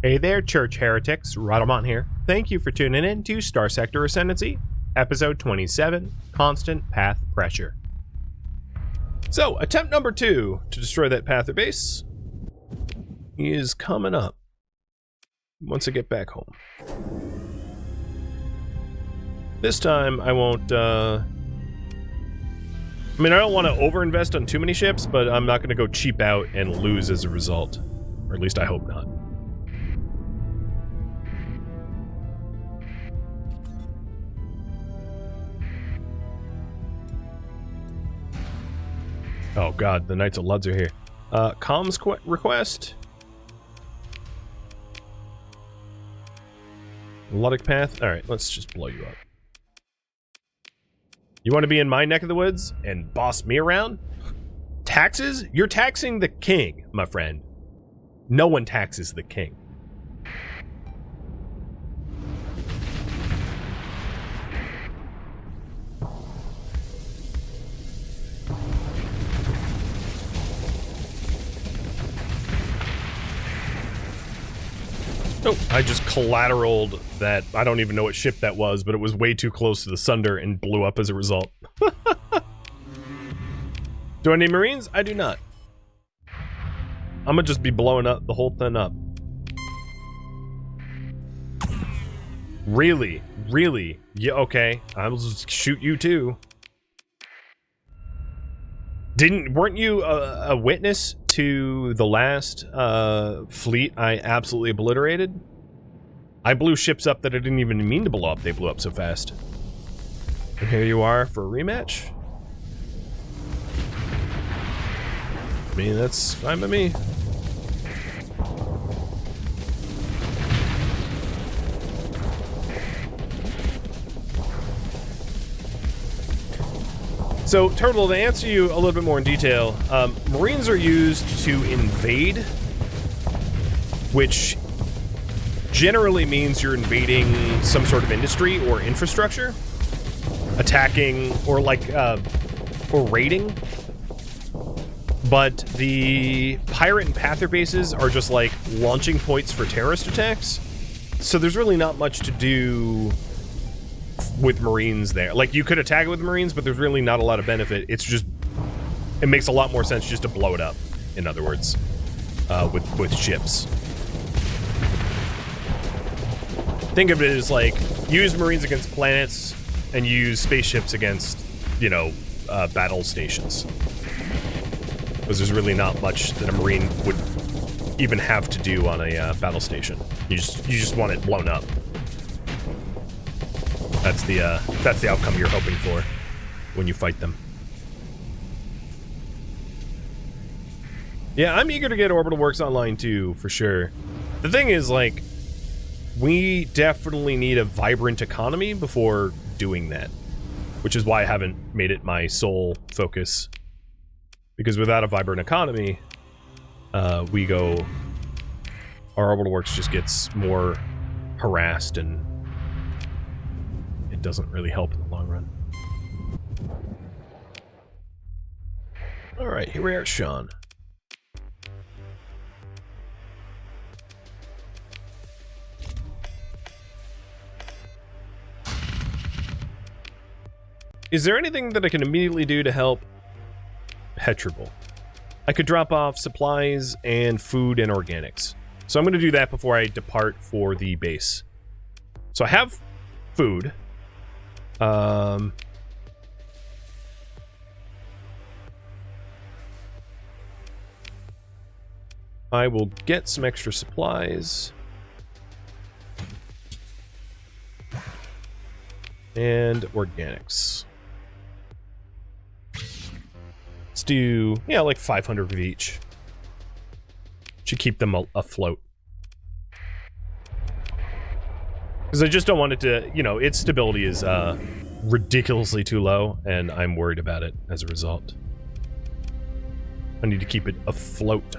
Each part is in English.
Hey there, church heretics. Rhadamant here. Thank you for tuning in to Starsector Ascendancy, episode 27, Constant Path Pressure. So, attempt number 2 to destroy that path or base is coming up once I get back home. This time, I won't, I don't want to overinvest on too many ships, but I'm not going to go cheap out and lose as a result. Or at least I hope not. Oh god, the Knights of Luds are here. Comms request. Luddic Path. Alright, let's just blow you up. You want to be in my neck of the woods and boss me around? Taxes? You're taxing the king, my friend. No one taxes the king. Oh, I just collateraled that. I don't even know what ship that was, but it was way too close to the Sunder and blew up as a result. Do I need Marines? I do not. I'm gonna just be blowing up the whole thing up. Really? Really? Yeah, okay. I'll just shoot you too. Weren't you a witness to the last fleet I absolutely obliterated? I blew ships up that I didn't even mean to blow up. They blew up so fast. And here you are for a rematch? I mean, that's fine by me. So, Turtle, to answer you a little bit more in detail, Marines are used to invade, which generally means you're invading some sort of industry or infrastructure, attacking, or or raiding. But the pirate and pather bases are just like launching points for terrorist attacks. So there's really not much to do with Marines there. Like, you could attack it with Marines, but there's really not a lot of benefit. It's just, it makes a lot more sense just to blow it up, in other words, with ships. Think of it as like, use Marines against planets and use spaceships against, you know, battle stations. Because there's really not much that a Marine would even have to do on a battle station. You just want it blown up. That's the outcome you're hoping for when you fight them. Yeah, I'm eager to get Orbital Works online too, for sure. The thing is, like, we definitely need a vibrant economy before doing that. Which is why I haven't made it my sole focus. Because without a vibrant economy, our Orbital Works just gets more harassed and it doesn't really help in the long run. Alright, here we are at Shaun. Is there anything that I can immediately do to help Petrable? I could drop off supplies and food and organics. So I'm going to do that before I depart for the base. So I have food. I will get some extra supplies. And organics. Let's do, yeah, like 500 of each. Should keep them afloat. Because I just don't want it to, you know, its stability is ridiculously too low, and I'm worried about it as a result. I need to keep it afloat.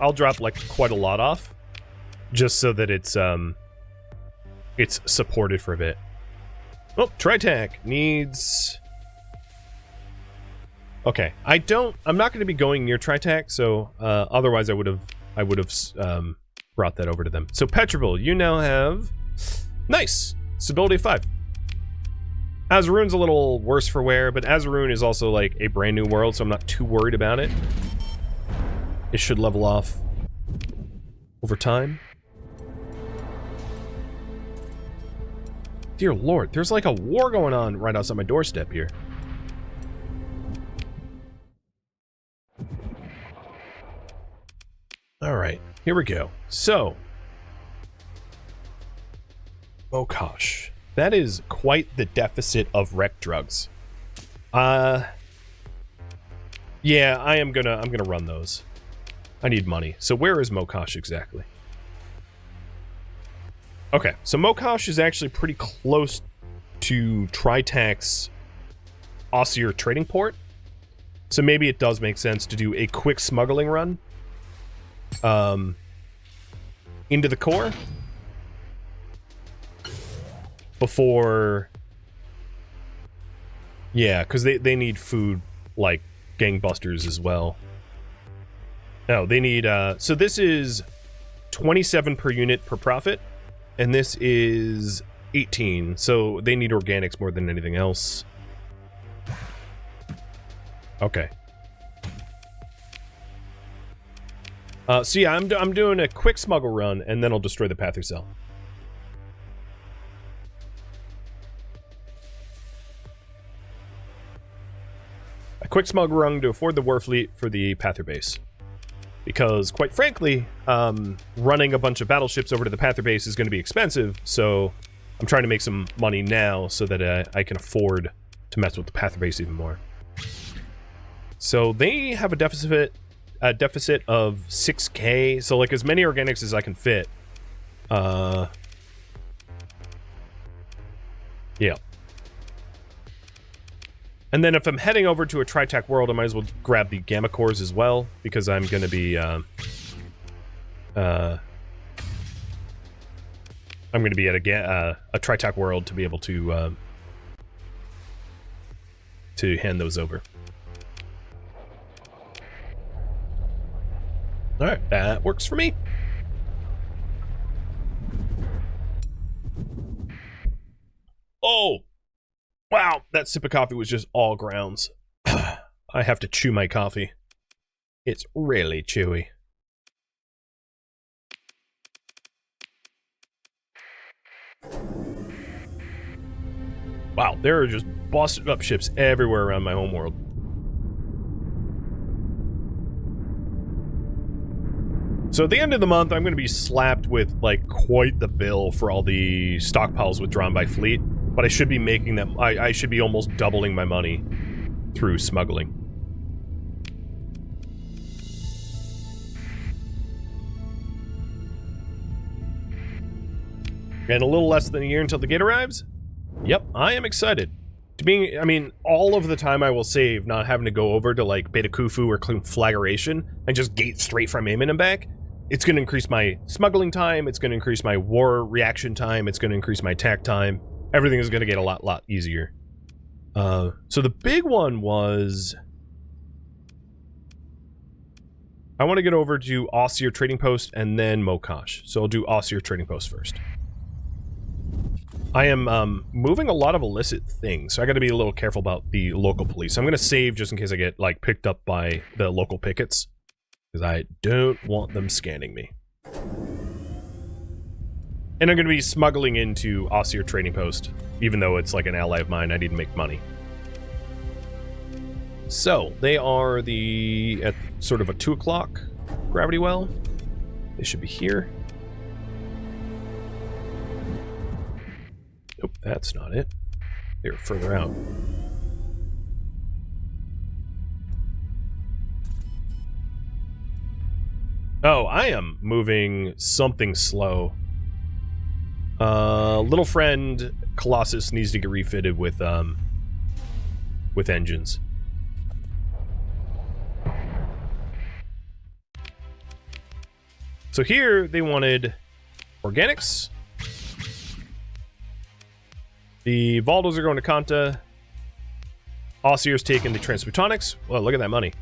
I'll drop like quite a lot off, just so that it's supported for a bit. Oh, Tri-Tach needs. Okay, I'm not going to be going near Tri-Tach, so otherwise I would have brought that over to them. So Petrable, you now have nice stability 5. Azaroon's a little worse for wear, but Azaroon is also like a brand new world, so I'm not too worried about it. It should level off over time. Dear Lord, there's like a war going on right outside my doorstep here. Alright, here we go. So, oh gosh. That is quite the deficit of rec drugs. Yeah, I'm gonna run those. I need money. So where is Mokosh exactly? Okay, so Mokosh is actually pretty close to Tri-Tach's Ossier trading port. So maybe it does make sense to do a quick smuggling run into the core before, yeah, because they need food like gangbusters as well. No, they need so this is 27 per unit per profit, and this is 18, so they need organics more than anything else. Okay. So yeah, I'm doing a quick smuggle run, and then I'll destroy the Pather cell. A quick smuggle run to afford the war fleet for the Pather base. Because, quite frankly, running a bunch of battleships over to the Pather base is going to be expensive, so I'm trying to make some money now so that I can afford to mess with the Pather base even more. So they have a deficit of 6k, so like as many organics as I can fit. Yeah. And then if I'm heading over to a Tri-Tach world, I might as well grab the Gamma Cores as well, because I'm going to be, I'm going to be at a Tri-Tach world to be able to hand those over. Alright, that works for me. Oh! Wow, that sip of coffee was just all grounds. I have to chew my coffee. It's really chewy. Wow, there are just busted up ships everywhere around my homeworld. So at the end of the month, I'm going to be slapped with, like, quite the bill for all the stockpiles withdrawn by fleet. But I should be making them... I should be almost doubling my money through smuggling. And a little less than a year until the gate arrives? Yep, I am excited. I mean, all of the time I will save not having to go over to, like, Beta Khufu or Conflagration and just gate straight from Aemon and back. It's going to increase my smuggling time, it's going to increase my war reaction time, it's going to increase my attack time. Everything is going to get a lot easier. So the big one was... I want to get over to Ossier Trading Post and then Mokosh. So I'll do Ossier Trading Post first. I am moving a lot of illicit things, so I got to be a little careful about the local police. I'm going to save just in case I get, like, picked up by the local pickets. Because I don't want them scanning me. And I'm going to be smuggling into Ossier Trading Post. Even though it's like an ally of mine, I need to make money. So, they are at sort of a 2 o'clock gravity well. They should be here. Nope, that's not it. They're further out. Oh, I am moving something slow. Little friend Colossus needs to get refitted with engines. So here they wanted organics. The Valdos are going to Kanta. Ossier's taking the transmutonics. Well, look at that money.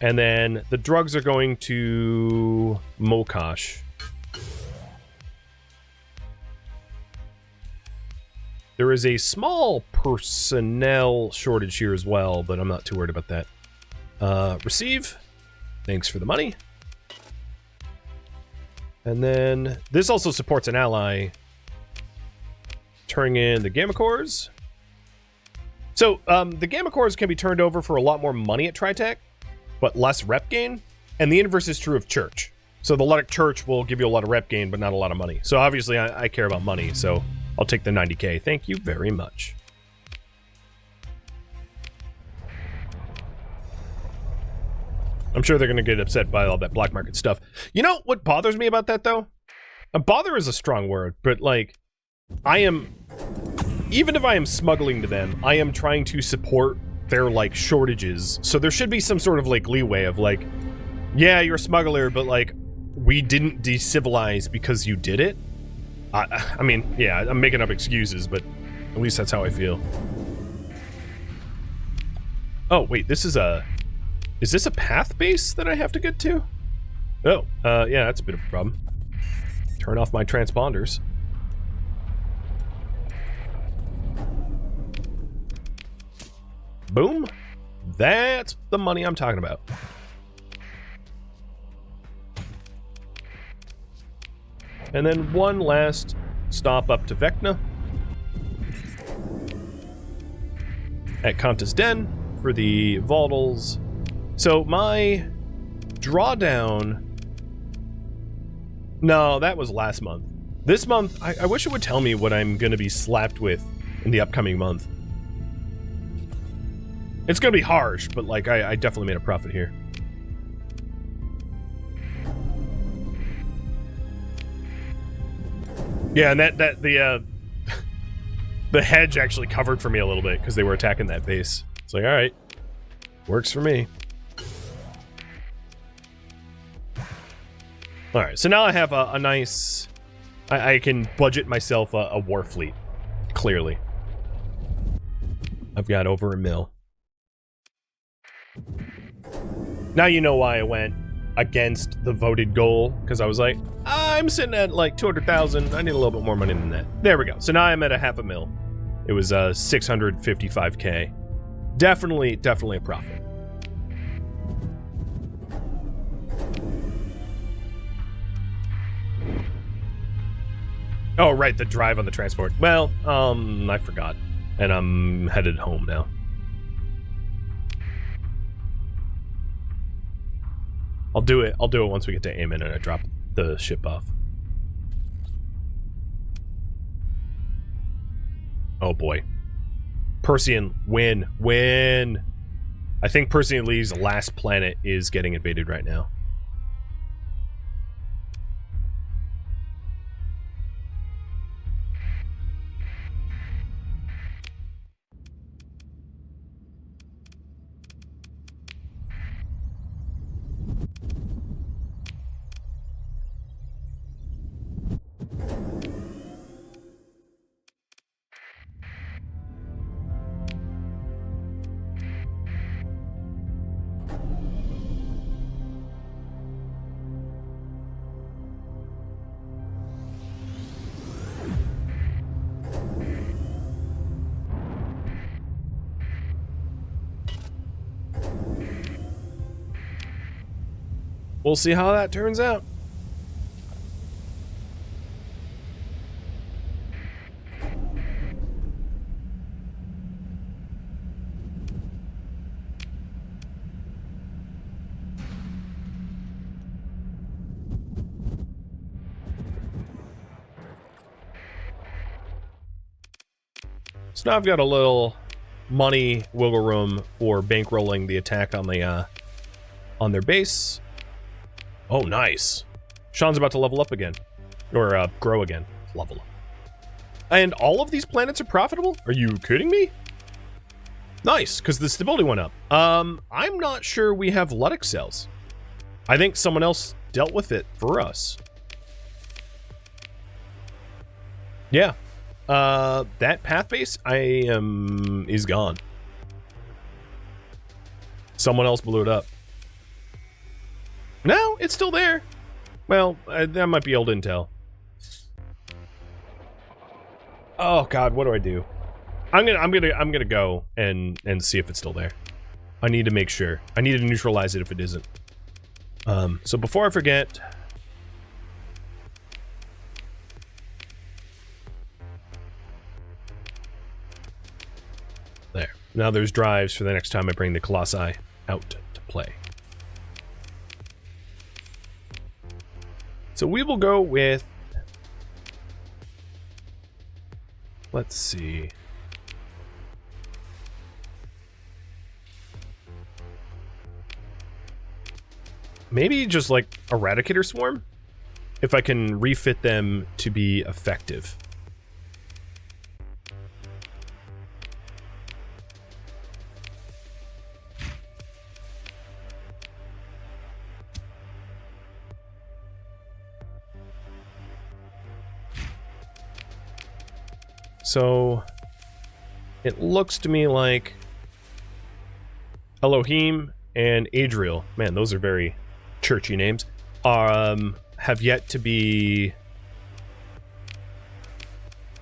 And then the drugs are going to Mokash. There is a small personnel shortage here as well, but I'm not too worried about that. Receive. Thanks for the money. And then this also supports an ally. Turning in the Gamma Cores. So, the Gamma Cores can be turned over for a lot more money at Tri-Tach, but less rep gain. And the inverse is true of Church. So the Luddic Church will give you a lot of rep gain, but not a lot of money. So obviously I care about money, so I'll take the 90k. Thank you very much. I'm sure they're going to get upset by all that black market stuff. You know what bothers me about that, though? Bother is a strong word, but, like, even if I am smuggling to them, I am trying to support their, like, shortages. So there should be some sort of, like, leeway of, like, yeah, you're a smuggler, but, like, we didn't decivilize because you did it. I mean, yeah, I'm making up excuses, but at least that's how I feel. Oh, wait, this is a... Is this a path base that I have to get to? Oh, yeah, that's a bit of a problem. Turn off my transponders. Boom. That's the money I'm talking about. And then one last stop up to Vecna. At Kanta's Den for the Vaudals. So my drawdown... No, that was last month. This month, I wish it would tell me what I'm going to be slapped with in the upcoming month. It's going to be harsh, but like I definitely made a profit here. Yeah, and the hedge actually covered for me a little bit because they were attacking that base. It's like, all right, works for me. All right, so now I have a nice... I can budget myself a war fleet, clearly. I've got over $1 million. Now you know why I went against the voted goal, because I was like, I'm sitting at like 200,000. I need a little bit more money than that. There we go. So now I'm at a $500,000. It was 655k. Definitely a profit. Oh, right, the drive on the transport. Well, I forgot. And I'm headed home now. I'll do it once we get to Amen and I drop the ship off. Oh boy. Persean, win. I think Persean Lee's last planet is getting invaded right now. We'll see how that turns out. So now I've got a little money wiggle room for bankrolling the attack on the on their base. Oh, nice. Shaun's about to level up again. Or, grow again. Level up. And all of these planets are profitable? Are you kidding me? Nice, because the stability went up. I'm not sure we have Luddic cells. I think someone else dealt with it for us. Yeah. That path base is gone. Someone else blew it up. No, it's still there. Well, that might be old intel. Oh God, what do I do? I'm gonna go and see if it's still there. I need to make sure. I need to neutralize it if it isn't. So before I forget. There. Now there's drives for the next time I bring the Colossi out to play. So we will go with... Let's see. Maybe just like Eradicator Swarm? If I can refit them to be effective. So, it looks to me like Elohim and Adriel, man, those are very churchy names, have yet to be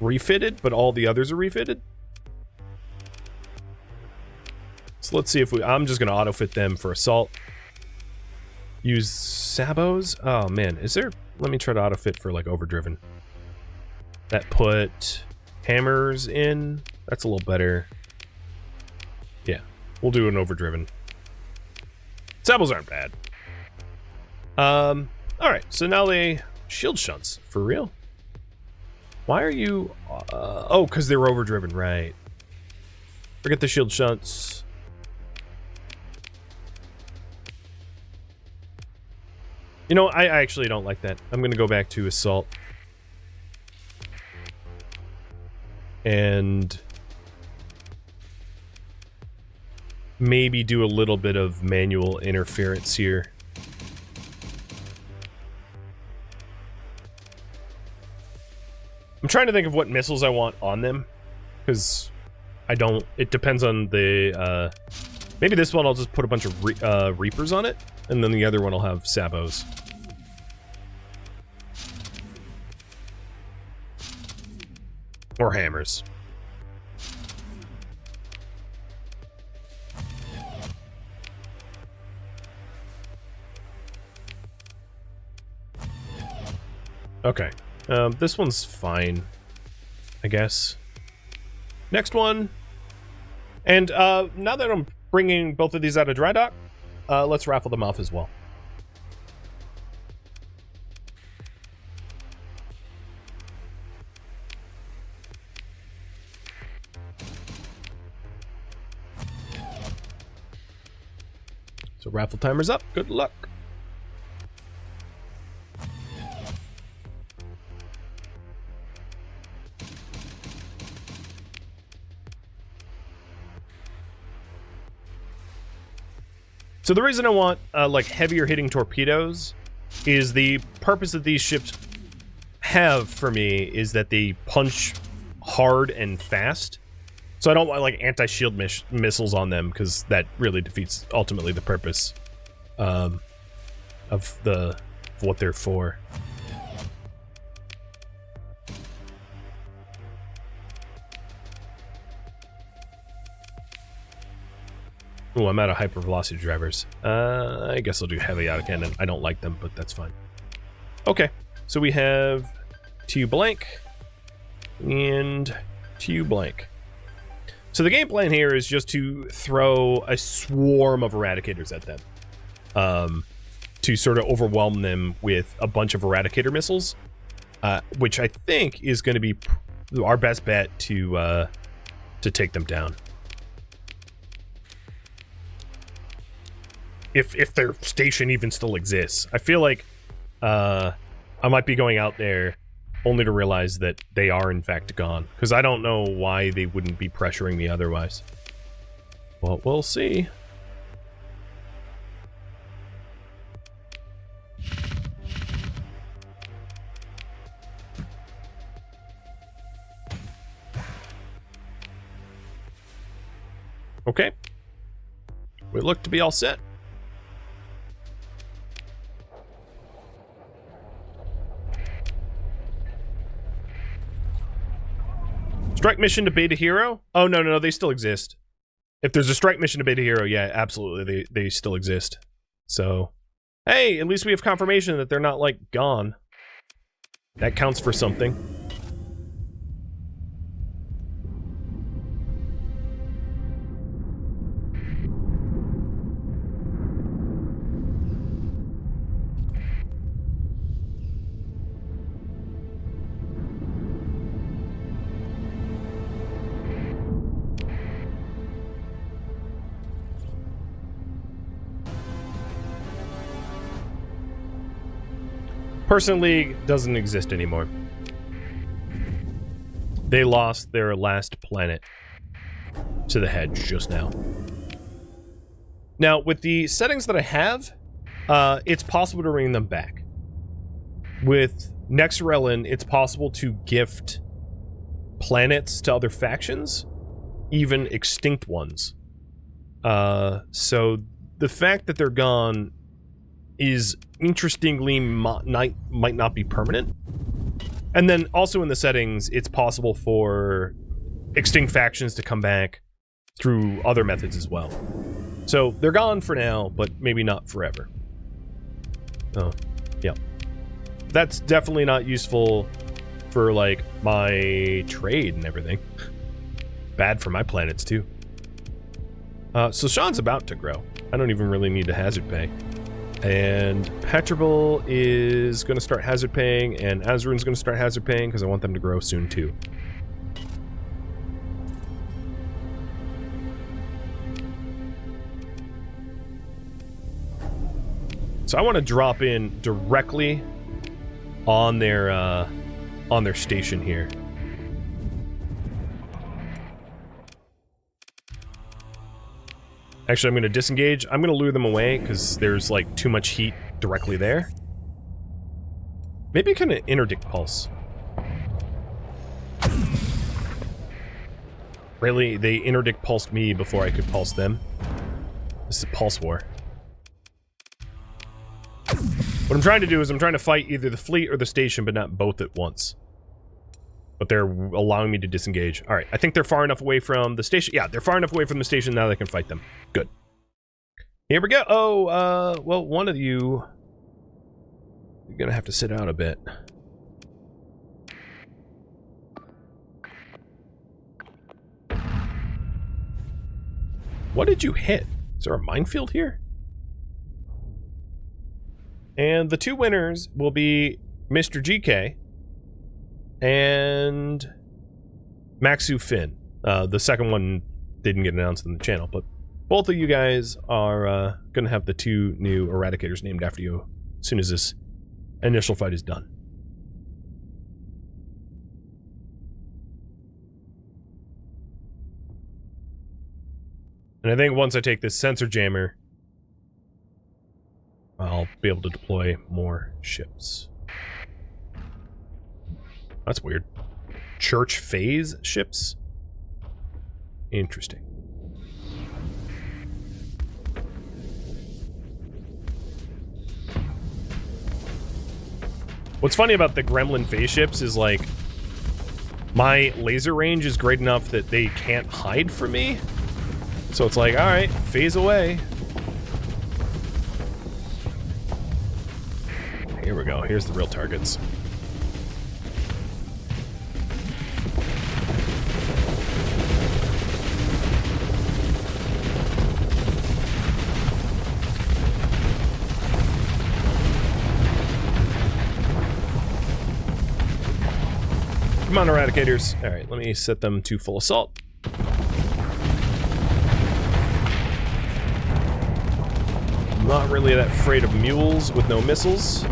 refitted, but all the others are refitted. So let's see if I'm just going to auto-fit them for Assault. Use Sabos? Oh, man, is there... Let me try to auto-fit for, like, Overdriven. That put... Hammers in. That's a little better. Yeah, we'll do an Overdriven. Sabos aren't bad. Alright, so now they shield shunts. For real? Why are you... oh, because they're Overdriven, right. Forget the shield shunts. You know, I actually don't like that. I'm going to go back to Assault. And maybe do a little bit of manual interference here. I'm trying to think of what missiles I want on them, because I don't... It depends on the... maybe this one I'll just put a bunch of Reapers on it, and then the other one will have Sabos. Or hammers. Okay. This one's fine, I guess. Next one. And now that I'm bringing both of these out of dry dock, let's raffle them off as well. So raffle timer's up. Good luck. So the reason I want like heavier hitting torpedoes is the purpose that these ships have for me is that they punch hard and fast. So I don't want like anti-shield missiles on them because that really defeats ultimately the purpose of what they're for. Oh, I'm out of hypervelocity drivers. I guess I'll do heavy autocannon. I don't like them, but that's fine. Okay, so we have TU blank and TU blank. So the game plan here is just to throw a swarm of Eradicators at them. To sort of overwhelm them with a bunch of Eradicator missiles. Which I think is going to be our best bet to take them down. If their station even still exists. I feel like I might be going out there only to realize that they are in fact gone. Because I don't know why they wouldn't be pressuring me otherwise. Well, we'll see. Okay. We look to be all set. Strike mission to Beta Hero? Oh, no, they still exist. If there's a strike mission to Beta Hero, yeah, absolutely, they still exist. So, hey, at least we have confirmation that they're not, like, gone. That counts for something. Person League doesn't exist anymore. They lost their last planet to the hedge just now. Now, with the settings that I have, it's possible to bring them back. With Nexerelin, it's possible to gift planets to other factions, even extinct ones. So the fact that they're gone is interestingly might not be permanent. And then also in the settings, it's possible for extinct factions to come back through other methods as well. So they're gone for now, but maybe not forever. Oh, yeah. That's definitely not useful for, like, my trade and everything. Bad for my planets, too. So Shaun's about to grow. I don't even really need to hazard pay. And Petrable is going to start hazard paying, and Azrun's going to start hazard paying, because I want them to grow soon, too. So I want to drop in directly on their station here. Actually, I'm going to disengage. I'm going to lure them away because there's, like, too much heat directly there. Maybe kind of interdict pulse. Really? They interdict pulsed me before I could pulse them? This is a pulse war. What I'm trying to do is I'm trying to fight either the fleet or the station, but not both at once. But they're allowing me to disengage. Alright, I think they're far enough away from the station. Yeah, they're far enough away from the station now they can fight them. Good. Here we go. Oh, well, one of you... You're gonna have to sit out a bit. What did you hit? Is there a minefield here? And the two winners will be Mr. GK and Maxu Finn. The second one didn't get announced on the channel, but both of you guys are going to have the two new Eradicators named after you as soon as this initial fight is done. And I think once I take this sensor jammer, I'll be able to deploy more ships. That's weird. Church phase ships? Interesting. What's funny about the Gremlin phase ships is, like, my laser range is great enough that they can't hide from me. So it's like, alright, phase away. Here we go. Here's the real targets. Come on, Eradicators. Alright, let me set them to full assault. I'm not really that afraid of mules with no missiles.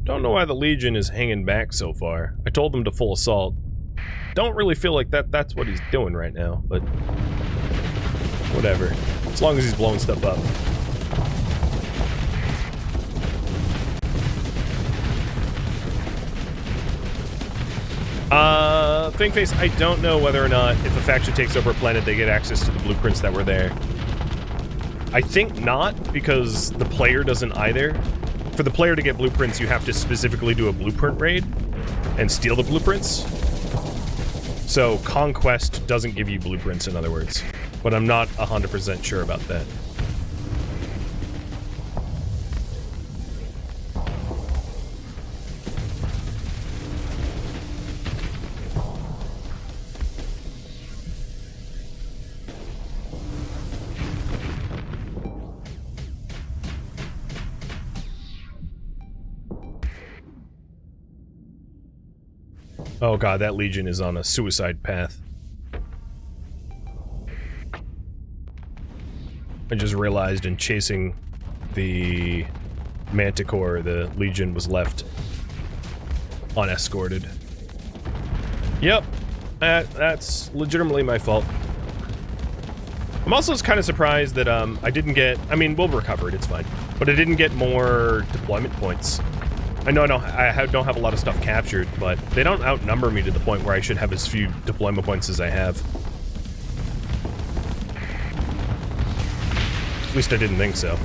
Don't know why the Legion is hanging back so far. I told them to full assault. Don't really feel like that's what he's doing right now, but whatever. As long as he's blowing stuff up. Thingface, I don't know whether or not if a faction takes over a planet, they get access to the blueprints that were there. I think not, because the player doesn't either. For the player to get blueprints, you have to specifically do a blueprint raid and steal the blueprints. So Conquest doesn't give you blueprints, in other words. But I'm not 100% sure about that. Oh god, that Legion is on a suicide path. I just realized in chasing the Manticore, the Legion was left unescorted. Yep, that's legitimately my fault. I'm also kind of surprised that I didn't get, I mean, we'll recover it, it's fine, but I didn't get more deployment points. I know I don't have a lot of stuff captured, but they don't outnumber me to the point where I should have as few deployment points as I have. At least I didn't think so.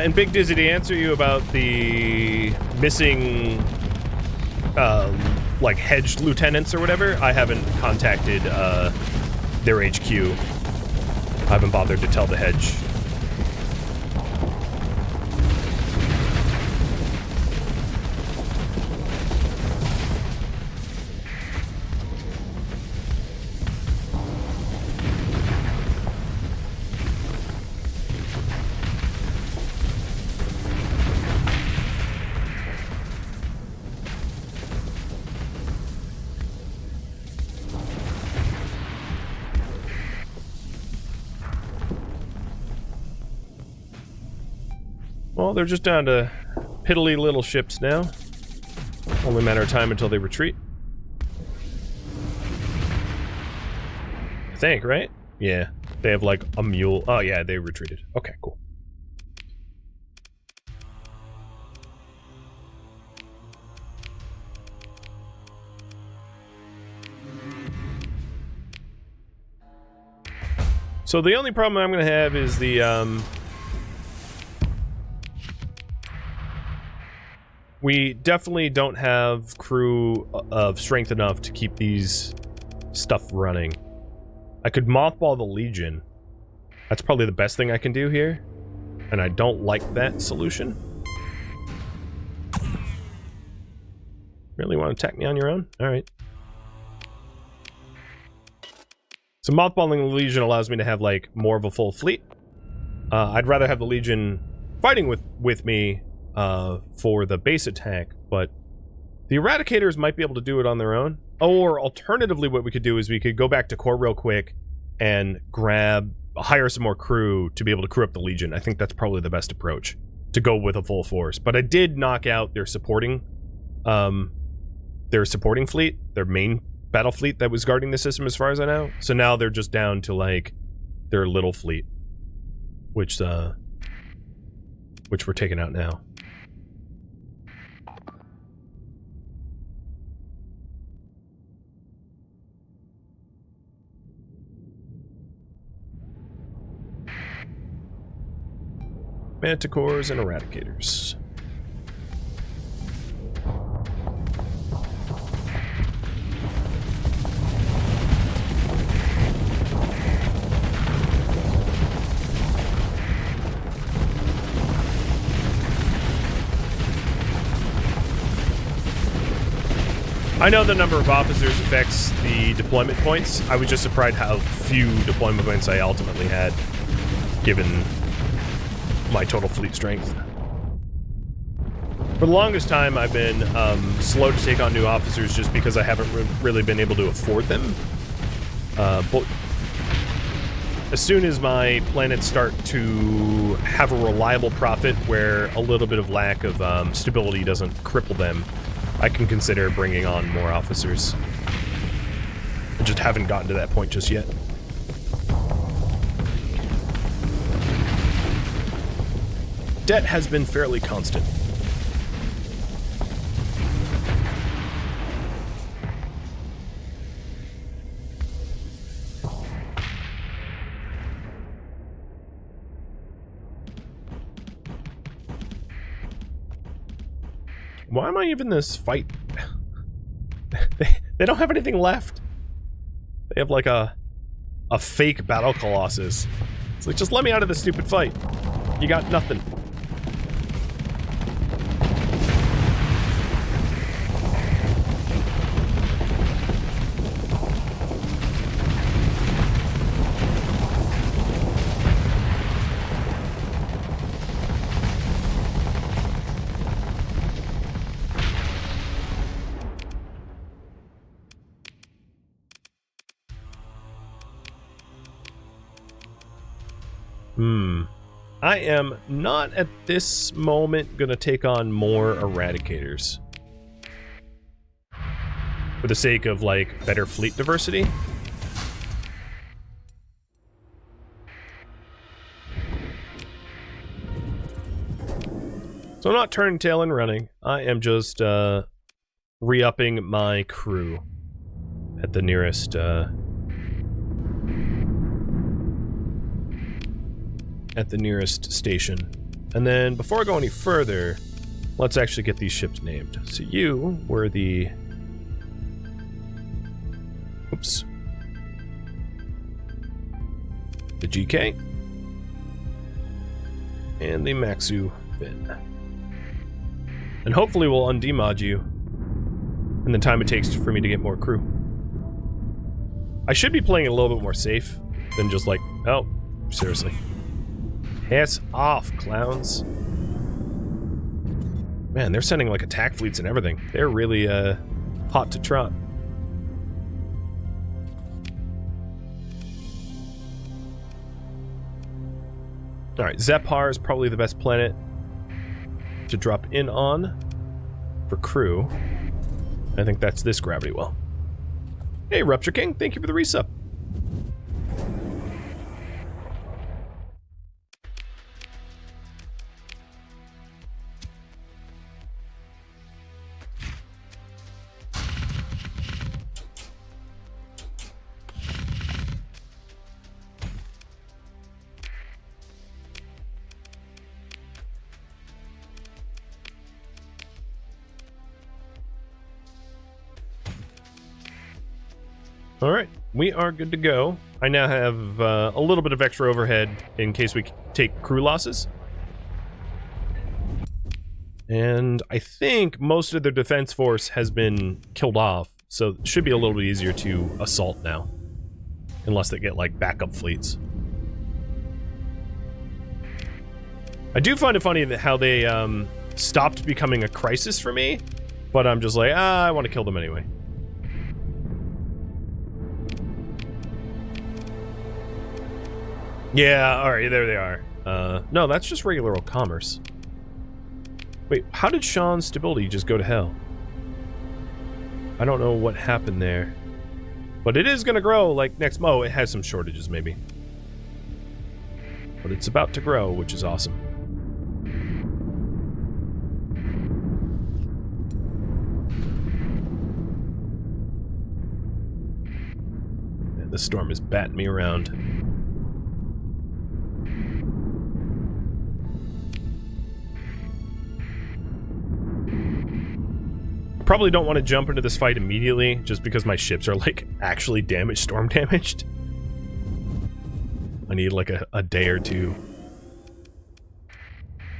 And Big Dizzy, to answer you about the missing, like, hedged lieutenants or whatever, I haven't contacted, their HQ. I haven't bothered to tell the hedge. Well, they're just down to piddly little ships now. Only a matter of time until they retreat. I think, right? Yeah. They have like a mule. Oh yeah, they retreated. Okay, cool. So the only problem I'm gonna have is the, we definitely don't have crew of strength enough to keep these stuff running. I could mothball the Legion. That's probably the best thing I can do here. And I don't like that solution. Really want to attack me on your own? Alright. So mothballing the Legion allows me to have, like, more of a full fleet. I'd rather have the Legion fighting with me for the base attack, but the Eradicators might be able to do it on their own. Or alternatively, what we could do is we could go back to core real quick and hire some more crew to be able to crew up the Legion. I think that's probably the best approach, to go with a full force. But I did knock out their supporting fleet, their main battle fleet that was guarding the system as far as I know. So now they're just down to, like, their little fleet, which we're taking out now. Manticores and Eradicators. I know the number of officers affects the deployment points. I was just surprised how few deployment points I ultimately had, given my total fleet strength. For the longest time, I've been slow to take on new officers just because I haven't really been able to afford them. But as soon as my planets start to have a reliable profit where a little bit of lack of stability doesn't cripple them, I can consider bringing on more officers. I just haven't gotten to that point just yet. Debt has been fairly constant. Why am I even in this fight? They don't have anything left. They have like a fake battle colossus. It's like, just let me out of this stupid fight. You got nothing. I am not at this moment gonna take on more Eradicators. For the sake of, like, better fleet diversity. So I'm not turning tail and running. I am just, re-upping my crew at the nearest, station. And then, before I go any further, let's actually get these ships named. So you were the... Oops. The GK. And the Maxu Fin. And hopefully we'll undemod you in the time it takes for me to get more crew. I should be playing it a little bit more safe than just like, oh, seriously. Piss off, clowns. Man, they're sending like attack fleets and everything. They're really hot to trot. Alright, Zepar is probably the best planet to drop in on for crew. I think that's this gravity well. Hey, Rupture King, thank you for the resub. Alright, we are good to go. I now have a little bit of extra overhead in case we take crew losses. And I think most of their defense force has been killed off, so it should be a little bit easier to assault now. Unless they get, like, backup fleets. I do find it funny that how they stopped becoming a crisis for me, but I'm just like, I want to kill them anyway. Yeah, alright, there they are. No, that's just regular old commerce. Wait, how did Shaun's stability just go to hell? I don't know what happened there. But it is gonna grow, like, next... Oh, it has some shortages, maybe. But it's about to grow, which is awesome. Man, this storm is batting me around. Probably don't want to jump into this fight immediately, just because my ships are, like, actually damaged, storm damaged. I need, like, a day or two.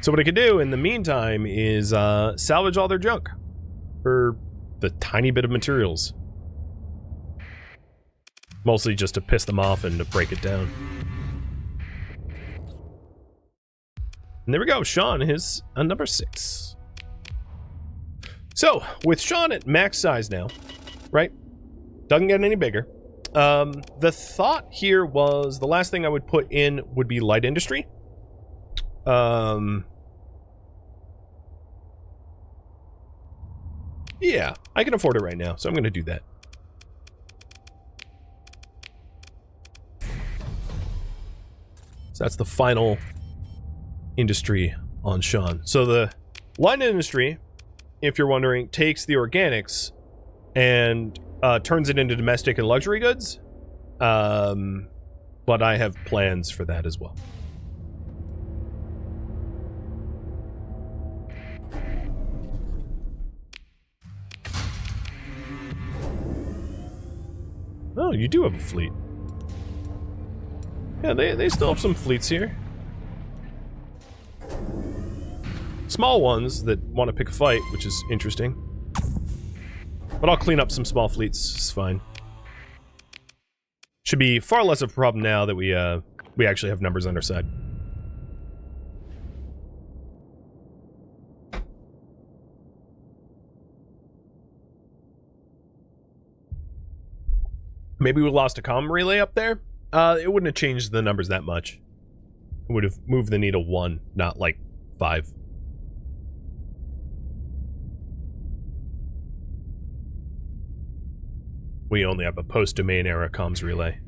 So what I could do in the meantime is salvage all their junk for the tiny bit of materials. Mostly just to piss them off and to break it down. And there we go, Shaun is a number 6. So, with Shaun at max size now, right? Doesn't get any bigger. The thought here was the last thing I would put in would be light industry. Yeah, I can afford it right now, so I'm going to do that. So that's the final industry on Shaun. So the light industry, if you're wondering, takes the organics and turns it into domestic and luxury goods. But I have plans for that as well. Oh, you do have a fleet. Yeah, they still have some fleets here. Small ones that want to pick a fight, which is interesting. But I'll clean up some small fleets, it's fine. Should be far less of a problem now that we actually have numbers on our side. Maybe we lost a comm relay up there. It wouldn't have changed the numbers that much. It would have moved the needle 1, not like 5. We only have a post-domain era comms relay,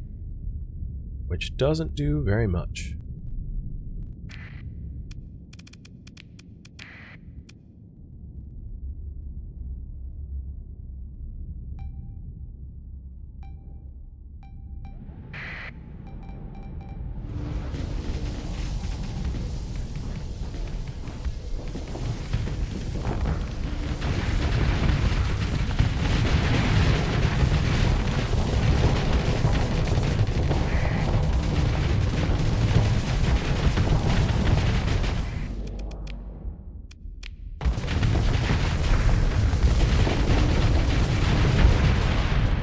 which doesn't do very much.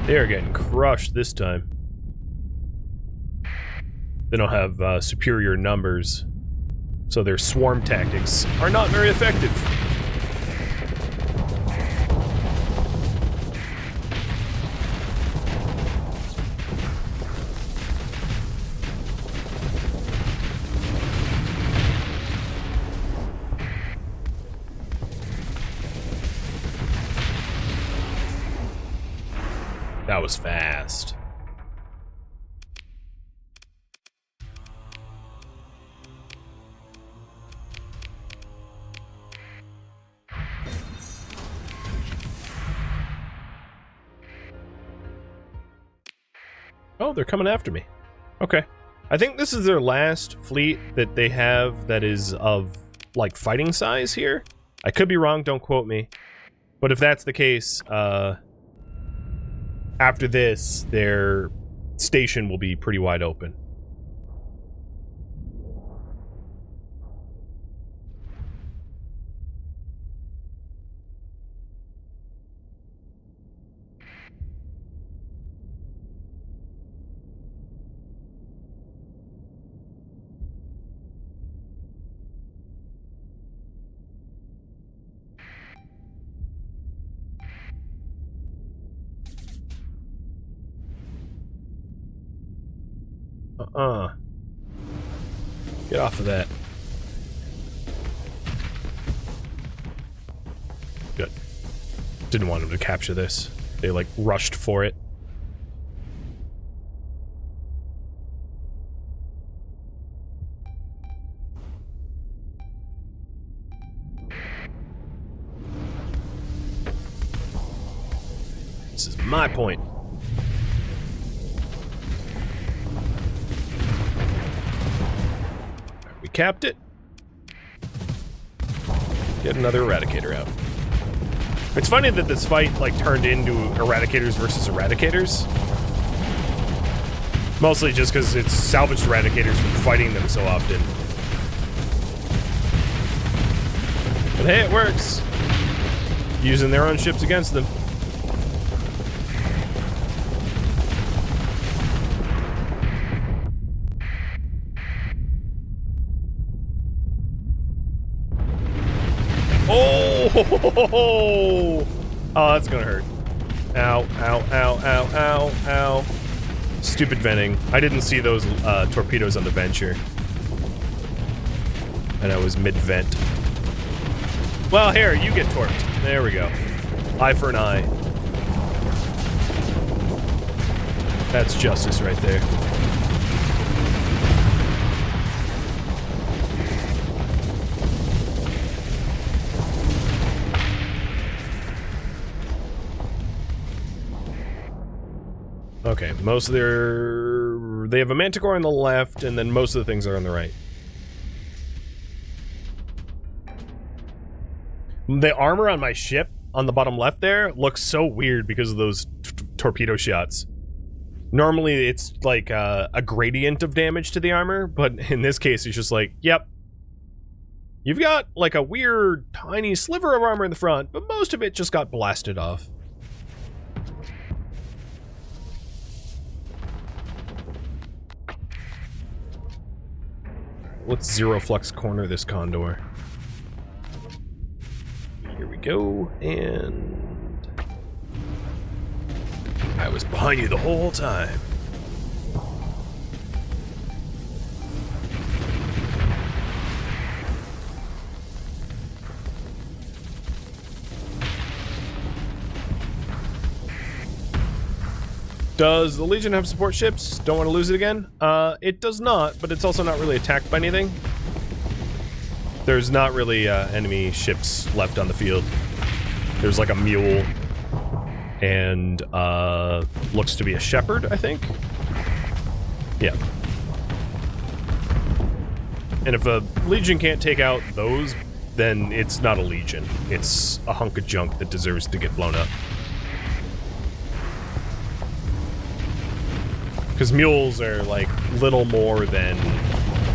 They are getting crushed this time. They don't have superior numbers, so their swarm tactics are not very effective. That was fast. Oh, they're coming after me. Okay. I think this is their last fleet that they have that is of, like, fighting size here. I could be wrong, don't quote me. But if that's the case, after this, their station will be pretty wide open. Get off of that. Good. Didn't want him to capture this. They, like, rushed for it. This is my point. Capped it. Get another Eradicator out. It's funny that this fight, like, turned into Eradicators versus Eradicators. Mostly just because it's salvaged Eradicators from fighting them so often. But hey, it works. Using their own ships against them. Oh, that's gonna hurt. Ow, ow, ow, ow, ow, ow. Stupid venting. I didn't see those torpedoes on the Venture. And I was mid-vent. Well, here, you get torped. There we go. Eye for an eye. That's justice right there. Okay, most of their... They have a Manticore on the left, and then most of the things are on the right. The armor on my ship, on the bottom left there, looks so weird because of those torpedo shots. Normally, it's like a gradient of damage to the armor, but in this case, it's just like, yep. You've got like a weird, tiny sliver of armor in the front, but most of it just got blasted off. Let's zero flux corner this Condor. Here we go, and... I was behind you the whole time. Does the Legion have support ships? Don't want to lose it again? It does not, but it's also not really attacked by anything. There's not really enemy ships left on the field. There's like a mule and looks to be a shepherd, I think. Yeah. And if a Legion can't take out those, then it's not a Legion. It's a hunk of junk that deserves to get blown up. Because mules are like little more than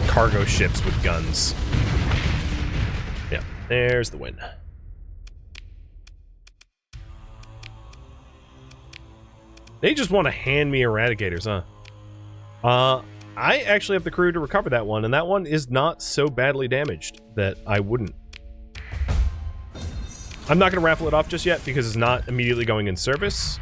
cargo ships with guns. Yeah, there's the win. They just want to hand me Eradicators, huh? I actually have the crew to recover that one, and that one is not so badly damaged that I wouldn't. I'm not going to raffle it off just yet because it's not immediately going in service.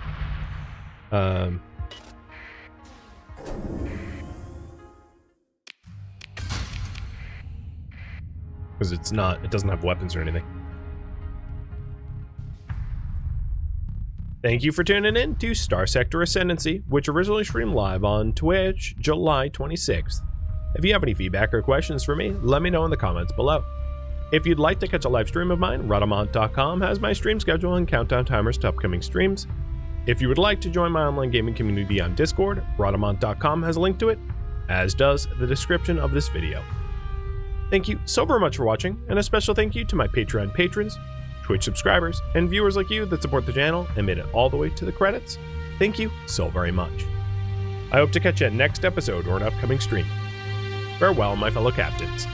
Because it doesn't have weapons or anything. Thank you for tuning in to Starsector Ascendancy, which originally streamed live on Twitch, July 26th. If you have any feedback or questions for me, let me know in the comments below. If you'd like to catch a live stream of mine, Rhadamant.com has my stream schedule and countdown timers to upcoming streams. If you would like to join my online gaming community on Discord, Rhadamant.com has a link to it, as does the description of this video. Thank you so very much for watching, and a special thank you to my Patreon patrons, Twitch subscribers, and viewers like you that support the channel and made it all the way to the credits. Thank you so very much. I hope to catch you at next episode or an upcoming stream. Farewell, my fellow captains.